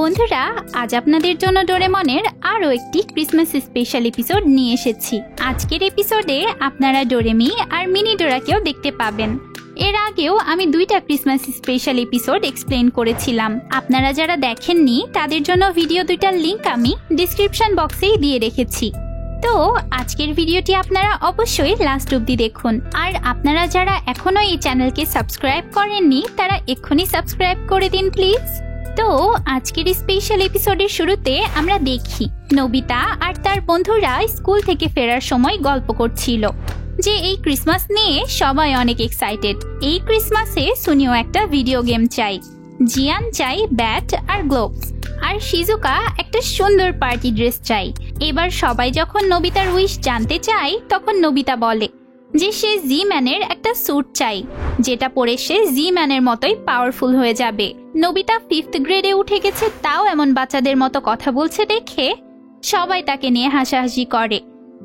বন্ধুরা, আজ আপনাদের জন্য ডোরেমনের আরও একটি ক্রিসমাস স্পেশাল এপিসোড নিয়ে এসেছি। আজকের এপিসোডে আপনারা ডোরেমি আর মিনি ডোরাকেও দেখতে পাবেন। এর আগেও আমি দুইটা ক্রিসমাস স্পেশাল এপিসোড এক্সপ্লেন করেছিলাম। আপনারা যারা দেখেননি তাদের জন্য ভিডিও দুইটার লিংক আমি ডিসক্রিপশন বক্সেই দিয়ে রেখেছি। তো আজকের ভিডিওটি আপনারা অবশ্যই লাস্ট অবধি দেখুন। আর আপনারা যারা এখনো এই চ্যানেলকে সাবস্ক্রাইব করেননি তারা এক্ষুনি সাবস্ক্রাইব করে দিন প্লিজ। তো আজকের স্পেশাল এপিসোডের শুরুতে আমরা দেখি নোবিতা আর তার বন্ধুরা স্কুল থেকে ফেরার সময় গল্প করছিল যে এই ক্রিসমাস নিয়ে সবাই অনেক এক্সাইটেড। এই ক্রিসমাসে সুনিও একটা ভিডিও গেম চাই, জিয়ান চাই ব্যাট আর গ্লোভস, আর শিজুকা একটা সুন্দর পার্টি ড্রেস চাই। এবার সবাই যখন নোবিতার উইশ জানতে চায় তখন নোবিতা বলে যে সে জি ম্যানের একটা স্যুট চাই, যেটা পরে সে জি ম্যানের মতোই পাওয়ারফুল হয়ে যাবে। নোবিতা 5th গ্রেডে উঠে গেছে, তাও এমন বাচ্চাদের মতো কথা বলছে দেখে সবাই তাকে নিয়ে হাসাহাসি করে।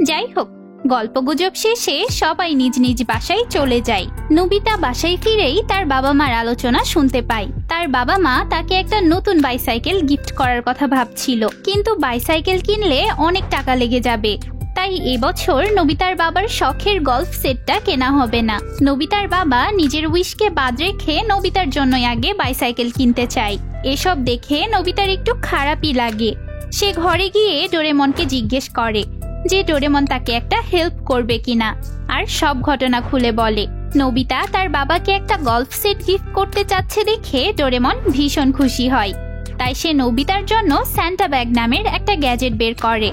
যাই হোক, গল্পগুজব শেষে সবাই নিজ নিজ বাসায় চলে যায়। নোবিতা বাসায় ফিরেই তার বাবা মার আলোচনা শুনতে পায়। তার বাবা মা তাকে একটা নতুন বাইসাইকেল গিফট করার কথা ভাবছিল, কিন্তু বাইসাইকেল কিনলে অনেক টাকা লেগে যাবে, তাই এবছর নোবিতার বাবার শখের গল্ফ সেটটা কেনা হবে না। নোবিতার বাবা নিজের উইশকে বাদ রেখে নোবিতার জন্যই আগে বাইসাইকেল কিনতে চায়। এসব দেখে নোবিতার একটু খারাপই লাগে। সে ঘরে গিয়ে ডোরেমনকে জিজ্ঞেস করে যে ডোরেমন তাকে একটা হেল্প করবে কিনা, আর সব ঘটনা খুলে বলে। নোবিতা তার বাবাকে একটা গল্ফ সেট গিফট করতে চাচ্ছে দেখে ডোরেমন ভীষণ খুশি হয়। তাই সে নোবিতার জন্য স্যান্টা ব্যাগ নামের একটা গ্যাজেট বের করে।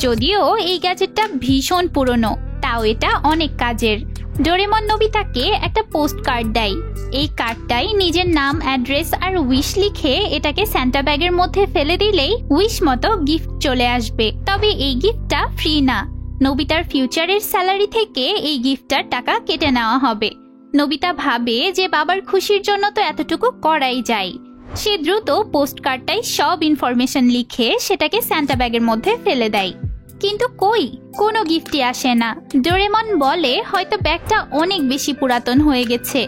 যদিও এই গ্যাজেটটা ভীষণ পুরনো, তাও এটা অনেক কাজের। ডোরেমন নোবিতাকে একটা পোস্ট কার্ড দেয়। এই কার্ডটাই নিজের নাম, অ্যাড্রেস আর উইশ লিখে এটাকে স্যান্টা ব্যাগের মধ্যে ফেলে দিলেই উইশ মতো গিফট চলে আসবে। তবে এই গিফটটা ফ্রি না, নোবিতার ফিউচারের স্যালারি থেকে এই গিফটটার টাকা কেটে নেওয়া হবে। নোবিতা ভাবে যে বাবার খুশির জন্য তো এতটুকু করাই যায়। সে দ্রুত পোস্ট কার্ডটাই সব ইনফরমেশন লিখে সেটাকে স্যান্টা ব্যাগের মধ্যে ফেলে দেয়, কিন্তু কই কোনো গিফটই আসে না। ডোরেমন বলে হয়তো ব্যাগটা অনেক বেশি পুরাতন হয়ে গেছে,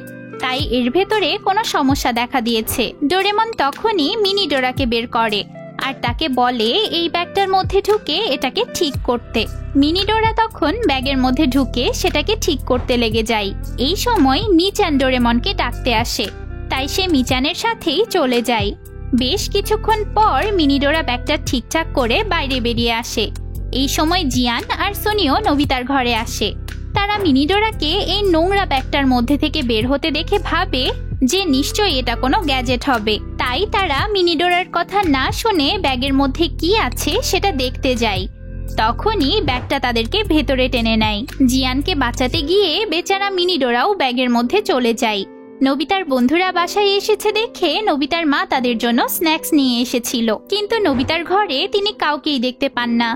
তাই এর ভেতরে কোনো সমস্যা দেখা দিয়েছে। ডোরেমন তখনই মিনি ডোরাকে বের করে আর তাকে বলে এই ব্যাগটার মধ্যে ঢুকে এটাকে ঠিক করতে। মিনি ডোরা তখন ব্যাগের মধ্যে ঢুকে সেটাকে ঠিক করতে লেগে যায়। এই সময় মিচান ডোরেমনকে ডাকতে আসে, তাই সে মিচানের সাথেই চলে যায়। বেশ কিছুক্ষণ পর মিনি ডোরা ব্যাগটা ঠিকঠাক করে বাইরে বেরিয়ে আসে। এই সময় জিয়ান আর সুনিও নোবিতার ঘরে আসে। তারা মিনি ডোরাকে এই নোংরা ব্যাগটার মধ্যে থেকে বের হতে দেখে ভাবে যে নিশ্চয়ই এটা কোনো গ্যাজেট হবে। তাই তারা মিনি ডোরার কথা না শুনে ব্যাগের মধ্যে কি আছে সেটা দেখতে যায়। তখনই ব্যাগটা তাদেরকে ভেতরে টেনে নেয়। জিয়ানকে বাঁচাতে গিয়ে বেচারা মিনি ডোরাও ব্যাগের মধ্যে চলে যায়। নোবিতার বন্ধুরা বাসায় এসেছে দেখে নোবিতার মা তাদের জন্য স্ন্যাক্স নিয়ে এসেছিল, কিন্তু নোবিতার ঘরে তিনি কাউকেই দেখতে পান না।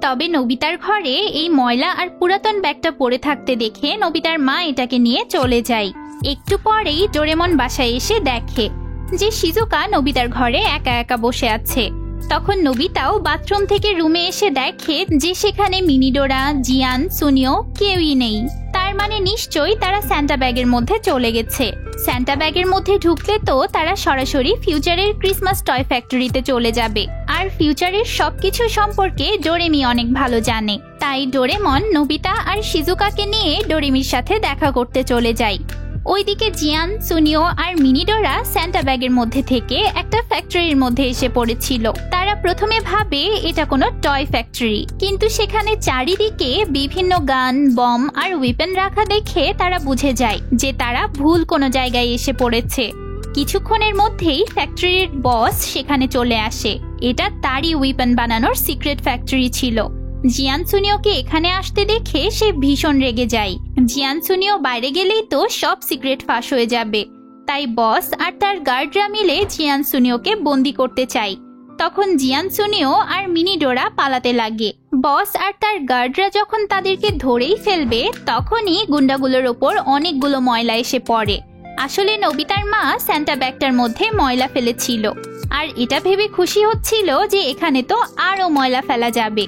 তবে নোবিতার ঘরে এই ময়লা আর পুরাতন ব্যাগটা পড়ে থাকতে দেখে নোবিতার মা এটাকে নিয়ে চলে যায়। একটু পরেই ডোরেমন বাসায় এসে দেখে যে শিজুকা নোবিতার ঘরে একা একা বসে আছে। তখন নোবিতাও বাথরুম থেকে রুমে এসে দেখে যে সেখানে মিনি ডোরা, জিয়ান, সুনিও কেউই নেই। তার মানে নিশ্চয়ই তারা স্যান্টা ব্যাগের মধ্যে চলে গেছে। স্যান্টা ব্যাগের মধ্যে ঢুকলে তো তারা সরাসরি ফিউচারের ক্রিসমাস টয় ফ্যাক্টরিতে চলে যাবে, আর ফিউচারের সবকিছু সম্পর্কে ডোরেমি অনেক ভালো জানে। তাই ডোরেমন নোবিতা আর শিজুকাকে নিয়ে ডোরেমির সাথে দেখা করতে চলে যায়। ওইদিকে জিয়ান, সুনিও আর মিনি ডোরা স্যান্টা ব্যাগের মধ্যে থেকে একটা ফ্যাক্টরির মধ্যে এসে পড়েছিল। তারা প্রথমে ভাবে এটা কোনো টয় ফ্যাক্টরি, কিন্তু সেখানে চারিদিকে বিভিন্ন গান, বম আর ওয়েপন রাখা দেখে তারা বুঝে যায় যে তারা ভুল কোনো জায়গায় এসে পড়েছে। কিছুক্ষণের মধ্যেই ফ্যাক্টরির বস সেখানে চলে আসে। এটা তারই ওয়েপন বানানোর সিক্রেট ফ্যাক্টরি ছিল। জিয়ান সুনিওকে এখানে আসতে দেখে সে ভীষণ রেগে যায়। জিয়ান সুনিও বাইরে গেলেই তো সব সিক্রেট ফাঁস হয়ে যাবে, তাই বস আর তার গার্ডরা মিলে জিয়ান সুনিওকে বন্দি করতে চায়। তখন জিয়ান সুনিও আর মিনি ডোরা পালাতে লাগে। বস আর তার গার্ডরা যখন তাদেরকে ধরেই ফেলবে তখনই গুন্ডাগুলোর ওপর অনেকগুলো ময়লা এসে পড়ে। আসলে নোবিতার মা স্যান্টা ব্যাগটার মধ্যে ময়লা ফেলেছিল, আর এটা ভেবে খুশি হচ্ছিল যে এখানে তো আরো ময়লা ফেলা যাবে।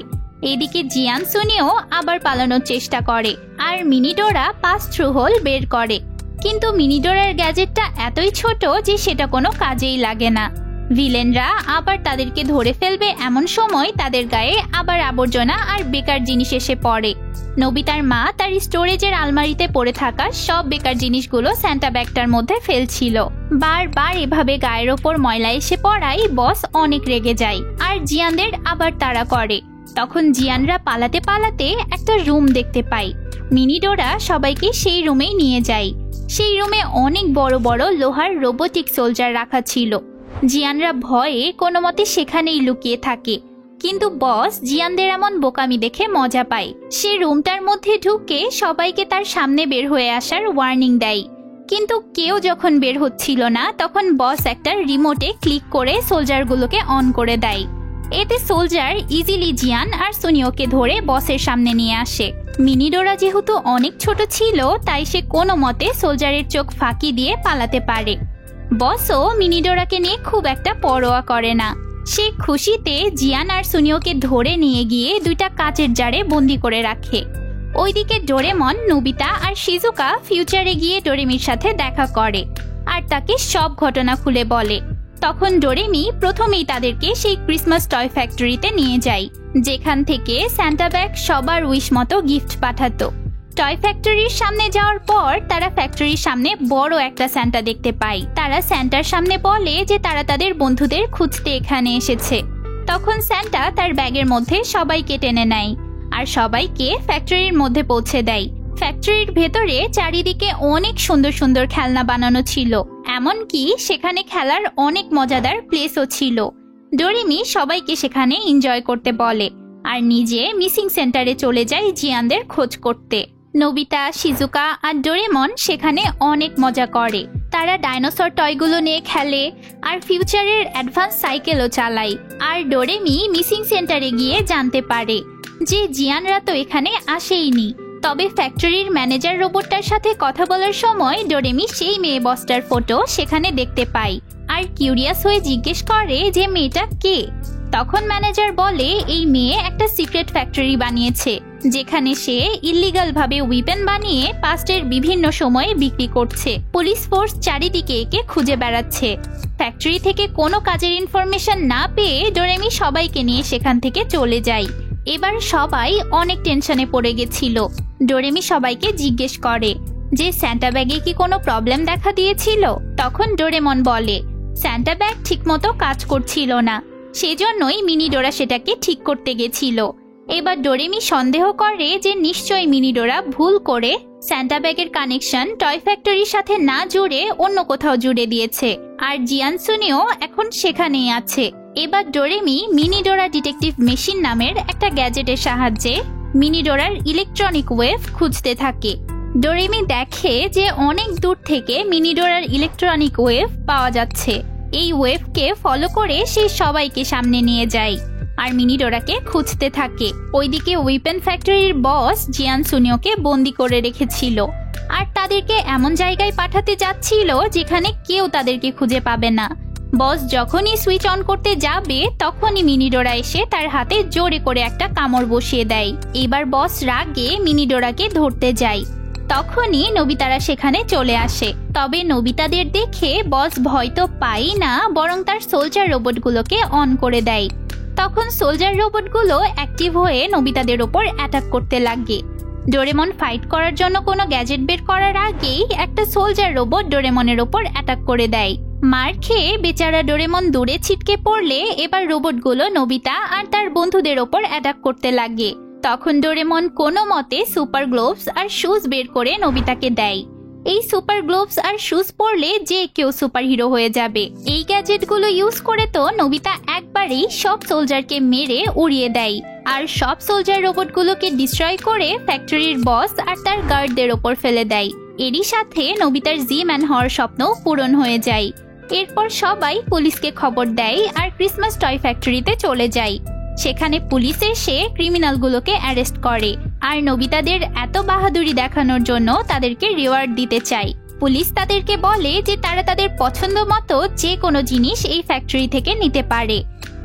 এদিকে জিয়ান সুনিও আবার পালানোর চেষ্টা করে আর মিনি ডোরা পাস থ্রু হোল বের করে, কিন্তু মিনি ডোরার গ্যাজেটটা এতই ছোট যে সেটা কোনো কাজেই লাগে না। ভিলেনরা আবার তাদেরকে ধরে ফেলবে এমন সময় তাদের গায়ে আবার আবর্জনা আর বেকার জিনিস এসে পড়ে। নোবিতার মা তার স্টোরেজের আলমারিতে পড়ে থাকা সব বেকার জিনিসগুলো সান্টা ব্যাগটার মধ্যে ফেলছিল। বারবার এভাবে গায়ের ওপর ময়লা এসে পড়ায় বস অনেক রেগে যায় আর জিয়ানদের আবার তাড়া করে। তখন জিয়ানরা পালাতে পালাতে একটা রুম দেখতে পায়। মিনি ডোরা সবাইকে সেই রুমেই নিয়ে যায়। সেই রুমে অনেক বড় বড় লোহার রোবোটিক সোলজার রাখা ছিল। জিয়ানরা ভয়ে কোনো মতে সেখানেই লুকিয়ে থাকে, কিন্তু বস জিয়ানদের এমন বোকামি দেখে মজা পায়। সে রুমটার মধ্যে ঢুকে সবাইকে তার সামনে বের হয়ে আসার ওয়ার্নিং দেয়, কিন্তু কেউ যখন বের হচ্ছিল না তখন বস একটা রিমোটে ক্লিক করে সোলজারগুলোকে অন করে দেয়। এতে সোলজার ইজিলি জিয়ান আর সুনিওকে ধরে বসের সামনে নিয়ে আসে। মিনি ডোরা যেহেতু অনেক ছোট ছিল তাই সে কোনো মতে সোলজারের চোখ ফাঁকি দিয়ে পালাতে পারে। বসও মিনি ডোরাকে নিয়ে খুব একটা পরোয়া করে না। সে খুশিতে জিয়ান আর সুনিওকে ধরে নিয়ে গিয়ে দুইটা কাচের জারে বন্দি করে রাখে। ওইদিকে ডোরেমন, নোবিতা আর শিজুকা ফিউচারে গিয়ে ডোরেমির সাথে দেখা করে আর তাকে সব ঘটনা খুলে বলে। তখন ডোরেমি প্রথমেই তাদেরকে সেই ক্রিসমাস টয় ফ্যাক্টরিতে নিয়ে যায়, যেখান থেকে সান্টা ব্যাগ সবার উইশ মতো গিফট পাঠাতো। টয় ফ্যাক্টরির সামনে যাওয়ার পর তারা ফ্যাক্টরির সামনে বড় একটা সান্টা দেখতে পায়। তারা সান্টার সামনে বলে যে তারা তাদের বন্ধুদের খুঁজতে এখানে এসেছে। তখন সান্টা তার ব্যাগের মধ্যে সবাইকে টেনে নেয় আর সবাইকে ফ্যাক্টরির মধ্যে পৌঁছে দেয়। ফ্যাক্টরির ভেতরে চারিদিকে অনেক সুন্দর সুন্দর খেলনা বানানো ছিল, এমনকি সেখানে খেলার অনেক মজাদার প্লেসও ছিল। ডোরেমি সবাইকে সেখানে এনজয় করতে বলে আর নিজে মিসিং সেন্টারে চলে যায় জিয়ানদের খোঁজ করতে। নোবিতা, শিজুকা আর ডোরেমন সেখানে অনেক মজা করে। তারা ডাইনোসর টয়গুলো নিয়ে খেলে আর ফিউচারের অ্যাডভান্স সাইকেলও চালায়। আর ডোরেমি মিসিং সেন্টারে গিয়ে জানতে পারে যে জিয়ানরা তো এখানে আসেইনি। তবে ফ্যাক্টরির ম্যানেজার রোবটটার সাথে কথা বলার সময় ডোরেমি সেই মেয়ে বসটার ফটো সেখানে দেখতে পায় আর কিউরিয়াস হয়ে জিজ্ঞেস করে যে মেয়েটা কে। তখন ম্যানেজার বলে এই মেয়ে একটা সিক্রেট ফ্যাক্টরি বানিয়েছে, যেখানে সে ইল্লিগাল ভাবে উইপেন বানিয়ে পাস্টের বিভিন্ন সময়ে বিক্রি করছে। পুলিশ ফোর্স চারিদিকে একে খুঁজে বেড়াচ্ছে। ফ্যাক্টরি থেকে কোনো কাজের ইনফরমেশন না পেয়ে ডোরেমি সবাইকে নিয়ে সেখান থেকে চলে যায়। এবার সবাই অনেক টেনশনে পড়ে গেছিল। ডোরেমি সবাইকে জিজ্ঞেস করে যে সান্টা ব্যাগে কি কোনো প্রবলেম দেখা দিয়েছিল। তখন ডোরেমন বলে সান্টা ব্যাগ ঠিকমতো কাজ করছিল না, সেজন্যই মিনি ডোরা সেটাকে ঠিক করতে গেছিল। এবার ডোরেমি সন্দেহ করে যে নিশ্চয়ই মিনি ডোরা ভুল করে সান্টা ব্যাগের কানেকশন টয় ফ্যাক্টরির সাথে না জুড়ে অন্য কোথাও জুড়ে দিয়েছে আর জিয়ান সুনিও এখন সেখানেই আছে। এবার ডোরেমি মিনি ডোরা ডিটেকটিভ মেশিন নামের একটা গ্যাজেটের সাহায্যে মিনি ডোরার ইলেকট্রনিক ওয়েভ খুঁজতে থাকে। ডোরেমি দেখে যে অনেক দূর থেকে মিনি ডোরার ইলেকট্রনিক ওয়েভ পাওয়া যাচ্ছে। এই ওয়েভকে ফলো করে সে সবাইকে সামনে নিয়ে যায় আর মিনি ডোরাকে খুঁজতে থাকে। ওইদিকে উইপেন ফ্যাক্টরির বস জিয়ান সুনিওকে বন্দি করে রেখেছিল আর তাদেরকে এমন জায়গায় পাঠাতে যাচ্ছিল যেখানে কেউ তাদেরকে খুঁজে পাবে না। বস যখনই সুইচ অন করতে যাবে তখনই মিনি ডোরা এসে তার হাতে জোরে করে একটা কামড় বসিয়ে দেয়। এবার বস রাগে মিনি ডোরাকে ধরতে যায়। তখনই নোবিতারা সেখানে চলে আসে। তবে নোবিতাদের দেখে বস ভয় তো পাই না, বরং তার সোলজার রোবটগুলোকে অন করে দেয়। তখন সোলজার রোবটগুলো অ্যাক্টিভ হয়ে নোবিতাদের ওপর অ্যাটাক করতে লাগে। ডোরেমন ফাইট করার জন্য কোনো গ্যাজেট বের করার আগেই একটা সোলজার রোবট ডোরেমনের ওপর অ্যাটাক করে দেয়। মার খেয়ে বেচারা ডোরেমন দূরে ছিটকে পড়লে এবার রোবটগুলো নোবিতা আর তার বন্ধুদের ওপর অ্যাটাক করতে লাগে। তখন ডোরেমন কোনো মতে সুপার গ্লোভস আর শুজ বের করে নোবিতাকে দেয়। এই সুপার গ্লোভস আর শুজ পরলে যে কেউ সুপার হিরো হয়ে যাবে। এই গ্যাজেটগুলো ইউজ করে তো নোবিতা একবারেই সব সোলজারকে মেরে উড়িয়ে দেয় আর সব সোলজার রোবটগুলোকে ডিস্ট্রয় করে ফ্যাক্টরির বস আর তার গার্ডদের ওপর ফেলে দেয়। এরই সাথে নোবিতার জি ম্যান হওয়ার স্বপ্ন পূরণ হয়ে যায়। এরপর সবাই পুলিশকে খবর দেয় আর ক্রিসমাস টয় ফ্যাক্টরিতে চলে যায়। সেখানে পুলিশ এসে ক্রিমিনালগুলোকে অ্যারেস্ট করে আর নোবিতাদের এত বাহাদুরি দেখানোর জন্য তাদেরকে রিওয়ার্ড দিতে চায়। পুলিশ তাদেরকে বলে যে তারা তাদের পছন্দ মতো যে কোনো জিনিস এই ফ্যাক্টরি থেকে নিতে পারে।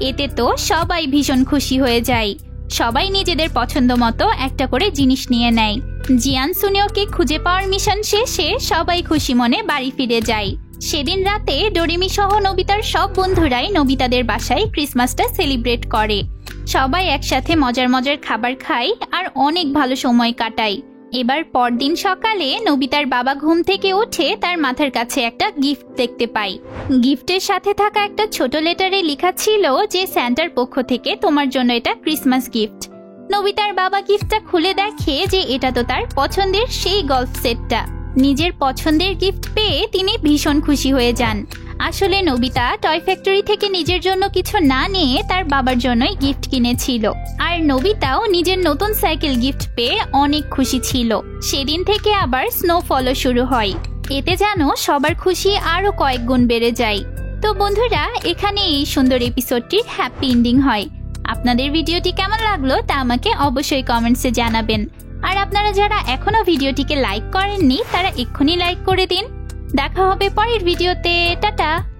এতে তো সবাই ভীষণ খুশি হয়ে যায়। সবাই নিজেদের পছন্দ মতো একটা করে জিনিস নিয়ে নেয়। জিয়ান সুনিওকে খুঁজে পাওয়ার মিশন শেষে সবাই খুশি মনে বাড়ি ফিরে যায়। সেদিন রাতে ডোরেমি সহ নোবিতার সব বন্ধুরাই নোবিতাদের বাসায় ক্রিসমাসটা সেলিব্রেট করে। সবাই একসাথে মজার মজার খাবার খায় আর অনেক ভালো সময় কাটায়। এবার পরদিন সকালে নোবিতার বাবা ঘুম থেকে উঠে তার মাথার কাছে একটা গিফট দেখতে পায়। গিফটের সাথে থাকা একটা ছোট লেটারে লেখা ছিল যে স্যান্টার পক্ষ থেকে তোমার জন্য এটা ক্রিসমাস গিফট। নোবিতার বাবা গিফটটা খুলে দেখে যে এটা তো তার পছন্দের সেই গল্ফ সেটটা। নিজের পছন্দের গিফট পেয়ে তিনি ভীষণ খুশি হয়ে যান। আসলে নোবিতা টয় ফ্যাক্টরি থেকে নিজের জন্য কিছু না নিয়ে তার বাবার জন্যই গিফট কিনেছিল। আর নোবিতাও নিজের নতুন সাইকেল গিফট পেয়ে অনেক খুশি ছিল। সেদিন থেকে আবার স্নোফলও শুরু হয়। এতে যেন সবার খুশি আরো কয়েক গুণ বেড়ে যায়। তো বন্ধুরা, এখানে এই সুন্দর এপিসোডটির হ্যাপি এন্ডিং হয়। আপনাদের ভিডিওটি কেমন লাগলো তা আমাকে অবশ্যই কমেন্টসে জানাবেন। আর আপনারা যারা এখনো ভিডিওটিকে লাইক করেননি তারা এক্ষুনি লাইক করে দিন। দেখা হবে পরের ভিডিওতে। টাটা।